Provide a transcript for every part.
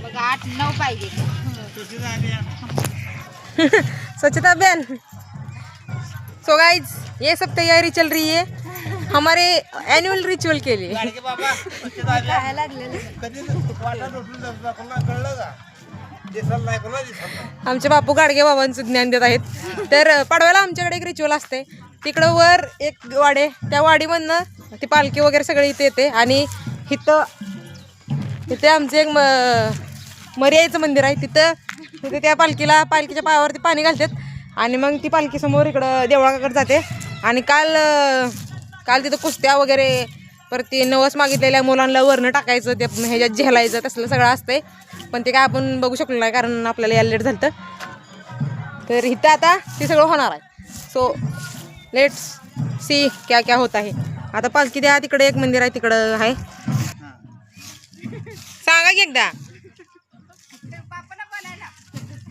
बघा 8-9 पाहिजे स्वच्छता अभियान। सो गाइस ये सब तैयारी चल रही है हमारे एनुअल रिचुअल के लिए। आमचे बापू गाडगे बाबांचं ज्ञान देत आहेत। तर पाडव्याला आमच्याकडे एक रिच्युअल असते, तिकडं वर एक वाडे, त्या वाडीमधनं ती पालखी वगैरे सगळी इथे येते आणि इथे आमचं एक मर्याचं मंदिर आहे, तिथे त्या पालखीच्या पायावरती पाणी घालतात आणि मग ती पालखी समोर इकडं देवळाकडे जाते। आणि काल तिथं कुस्त्या वगैरे, परत ते नवस मागितलेल्या मुलांना वरनं टाकायचं, ते ह्याच्यात झेलायचं, तसलं सगळं असतंय। पण ते काय आपण बघू शकलो नाही कारण आपल्याला यायला लेट झालं। तर इथं आता ते सगळं होणार आहे। सो लेट्स सी क्या क्या होत आहे। आता पालखी द्या, तिकडे एक मंदिर आहे तिकडं आहे, सांगा की एकदा।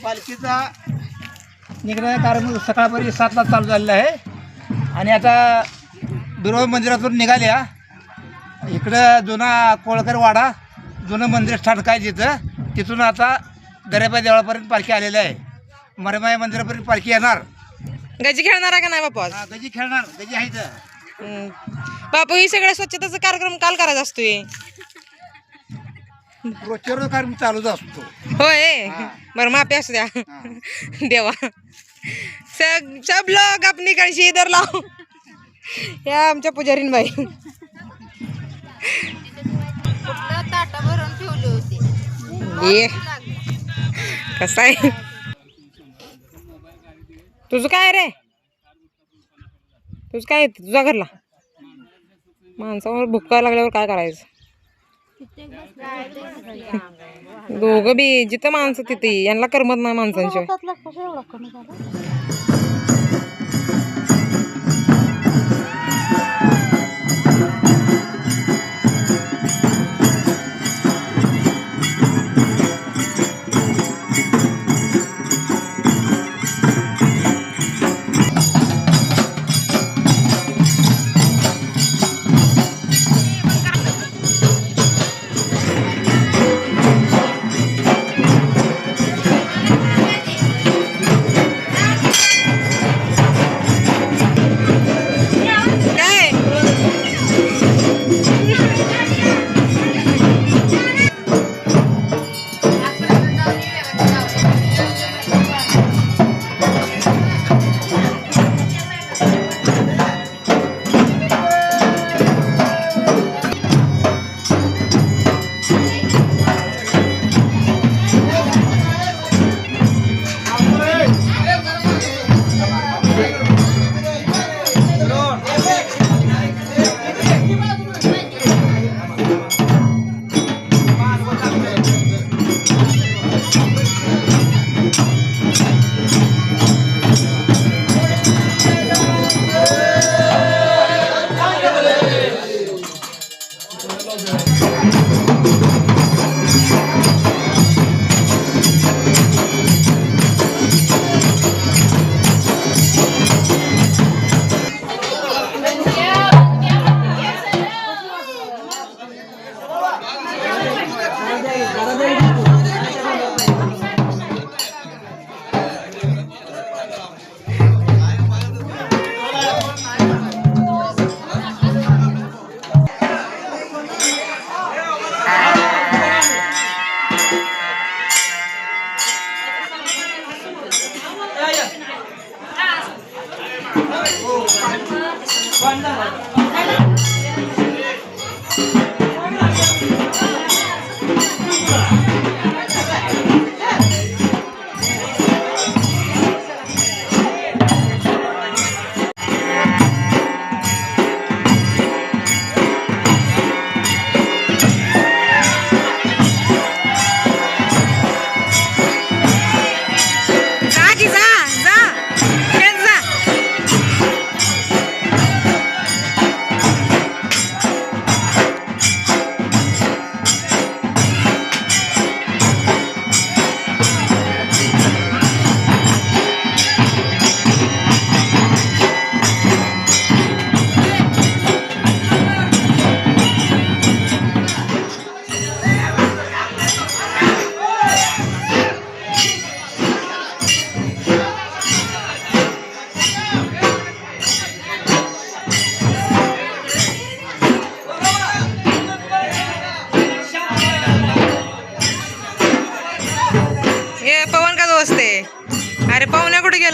पालखीचा निघण्याचं कारण सकाळपर्यंत 7ला चालू झालेलं आहे आणि आता बिरोबा मंदिरातून निघाल्या इकडं जुना कोळकर वाडा, जुनं मंदिर स्टार्ट काय तिथून आता दरेबाई देवळापर्यंत पालखी आलेली आहे। मरेमाई मंदिरापर्यंत पालखी येणार। गजी खेळणार का नाही बापू आज? गजी खेळणार, गजी आहे इथं। बापू ही सगळ्या स्वच्छतेचा कार्यक्रम काल करायचा असतोय? रोजच्या रोज कार्यक्रम चालूच असतो। होय, बरं माफी असू द्या देवा। सब लोग अपनी कळशी इधर लाव। या आमच्या पुजारीन बाई ताटा भरून ठेवले होते। ये कसं आहे तुझं काय रे? तुझं काय तुझ्या घरला माणसावर भुक्का लागल्यावर काय करायचं? दोघं बी जिथं माणसं तिथे यांना करमत नाही माणसांशिवाय।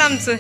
झालं आमचं.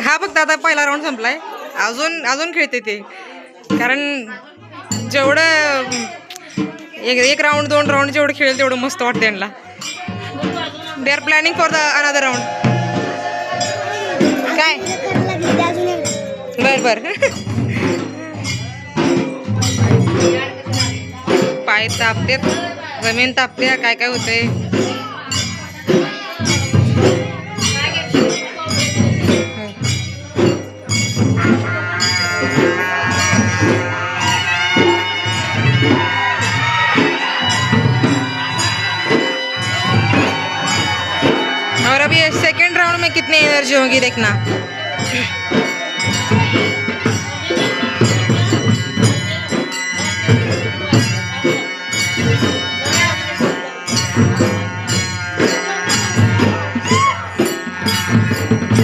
हा फक्त आता पहिला राऊंड संपलाय. अजून खेळते ते, कारण जेवढं एक राऊंड 2 राऊंड जेवढं खेळेल तेवढं मस्त वाटतं त्यांना. They are planning for the another round. काय बर पाय तापतेत, जमीन तापते, काय काय होते. और में कितनी एनर्जी होगी देखना।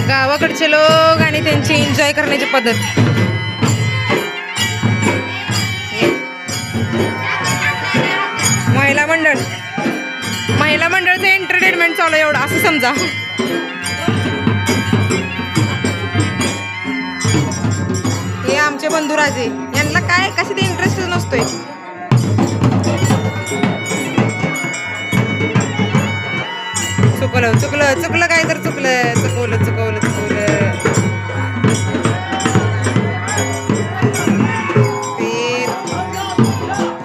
गावाकडचे लोक आणि त्यांची एन्जॉय करण्याची पद्धत। महिला मंडळचं एंटरटेनमेंट चालू एवढं असं समजा। हे आमचे बंधुराजे, यांना काय कशी ते इंटरेस्ट नसतोय। चुकलं चुकलं चुकलं काय तर चुकलं चुकवलं चुकवलं चुकवलं।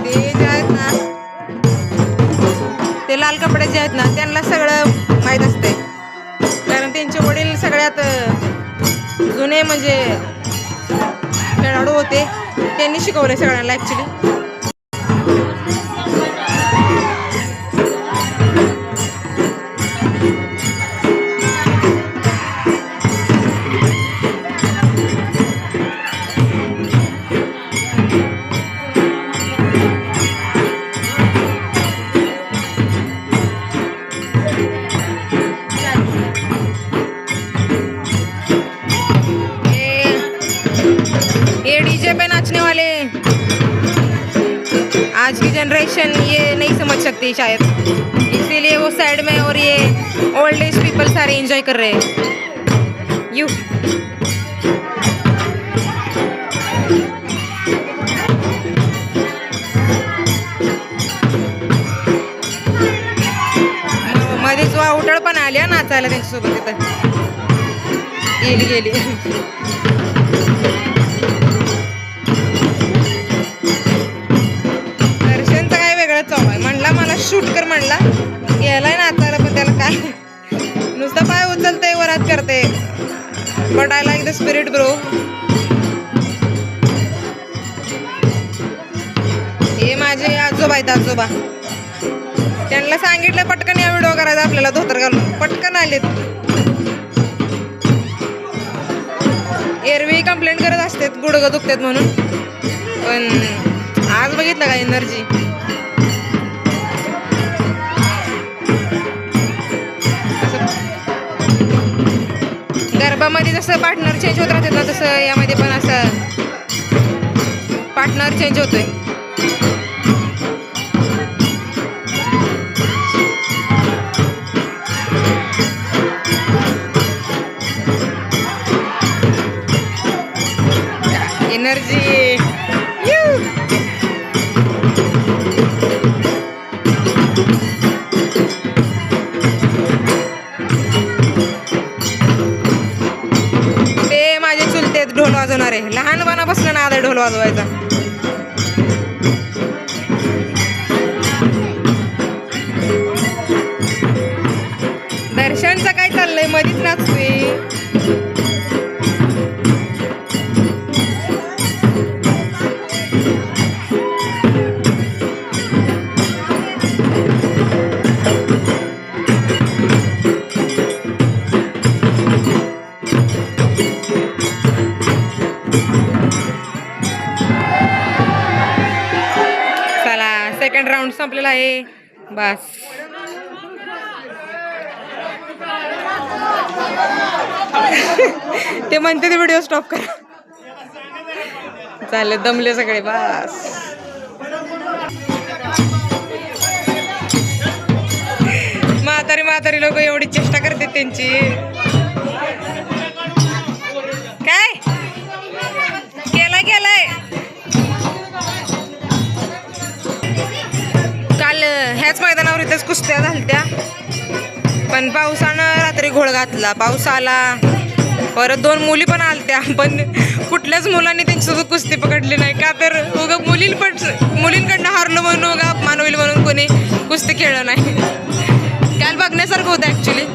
ते जे आहेत ना, ते लाल कपडे जे आहेत ना, त्यांना सगळं माहीत असते, कारण त्यांचे वडील सगळ्यात जुने म्हणजे खेळाडू होते, त्यांनी शिकवले सगळ्यांना ॲक्च्युली। ये डीजे पे नाचने वाले आज की जनरेशन ये नहीं समझ सकती शायद, इसीलिए वो साइड में और ये ओल्ड एज पीपल सारे एंजॉय कर रहे हैं। यू मध्येच उठळ पण आली नाचायला त्यांच्यासोबत, तिथं गेली गेली। दर्शनचं काय वेगळं चालू आहे, म्हणला मला शूट कर, म्हणला गेलाय नाचायला, पण त्याला काय नुसतं पाय उचलते वरात करते। But I like the spirit bro. हे माझे आजोबा आहेत, आजोबा, त्यांना सांगितलं पटकन या व्हिडिओ करायचा आपल्याला धोतर घालून, पटकन आलेत। एरवी कंप्लेंट करत असतात गुडघं दुखतात म्हणून, पण आज बघितलं का एनर्जी। गरबामध्ये जसं पार्टनर चेंज होत राहतात ना, तसं यामध्ये पण असं पार्टनर चेंज होतोय। एनर्जी ते माझे चुलते ढोल वाजवणारे, लहानपणापासून नाद आहे ढोल वाजवायचा। दर्शनचं काय चाललंय, मधीच नाचते। सेकंड राऊंड संपलेला आहे बस। ते म्हणते ते व्हिडिओ स्टॉप करा, चालले दमले सगळे बस। म्हातारी लोक एवढी चेष्टा करते त्यांची, काय केलाय काल ह्याच मैदानावर इथेच कुस्त्या झालत्या, पण पावसानं रात्री घोळ घातला, पाऊस आला, परत 2 मुली पण आलत्या, पण कुठल्याच मुलांनी त्यांच्यासोबत कुस्ती पकडली नाही, का तर उगा मुलींकडनं हारलो म्हणून उगा अपमान होईल म्हणून कोणी कुस्ती खेळलं नाही। काल बघण्यासारखं होतं ॲक्च्युली।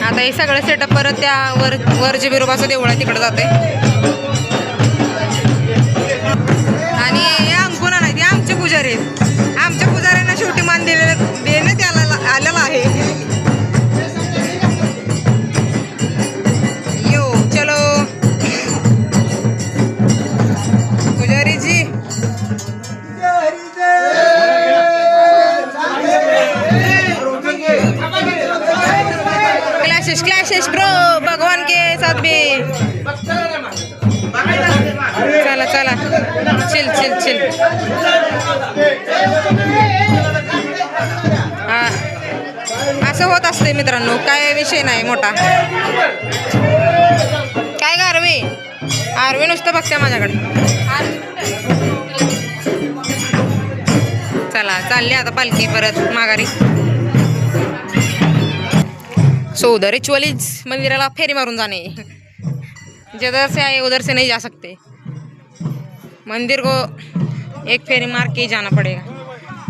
आता हे सगळं सेटअप परत त्या वर जे बिरोबाचं देऊळ आहे तिकडे जाते, आणि हे अंकुना नाही, ते आमचे पुजारी आहेत, आमच्या पुजाऱ्यांना शेवटी मान देण्यात आलेला आहे। गणेश प्रो भगवान के साथ भी चला चला चिल चिल चिल हा असं होत असते मित्रांनो, काय विषय नाही मोठा. काय ग आरवी, आरवी नुसतं बघते माझ्याकडे. चला चालली आता पालखी परत माघारी. सो उधर रिचुअलीज मंदिराला फेरी मारून जाणे. जिधर से आए उधर से नहीं जा सकते, मंदिर को एक फेरी मार के ही जाना पड़ेगा.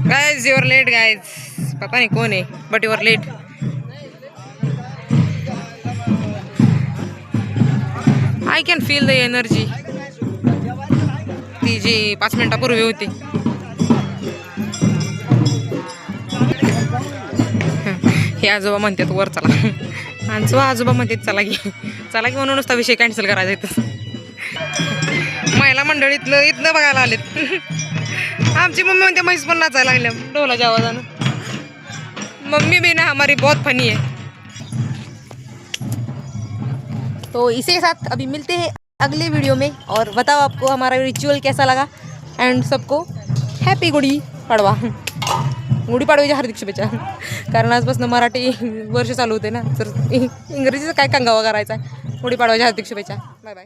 Guys you are late guys, पता नहीं कौन है but you are late. I can feel the energy, ती जी 5 मिनिटापूर्वी होती. हे आजोबा म्हणतात वर चला, आणि आजोबा म्हणतात चला की चला की, म्हणून नुसता विषय कॅन्सल करायचा इथं. महिला मंडळीतलं इथनं बघायला आलेत. आमची मम्मी म्हणते म्हैस पण नाचायला लागल्या ढोलाच्या आवाजानं. मम्मी भी ना हमारी बहुत फनी है. तो इसी के साथ अभी मिलते हैं अगले वीडियो में, और बताओ आपको हमारा रिचुअल कैसा लगा. एंड सबको हॅपी गुडी पाडवा, गुढी पाडव्याच्या हार्दिक शुभेच्छा. कारण आजपासून मराठी वर्ष चालू होते ना, तर इंग्रजीचं काय कंगावा करायचा. गुढी पाडव्याच्या हार्दिक शुभेच्छा. Bye bye.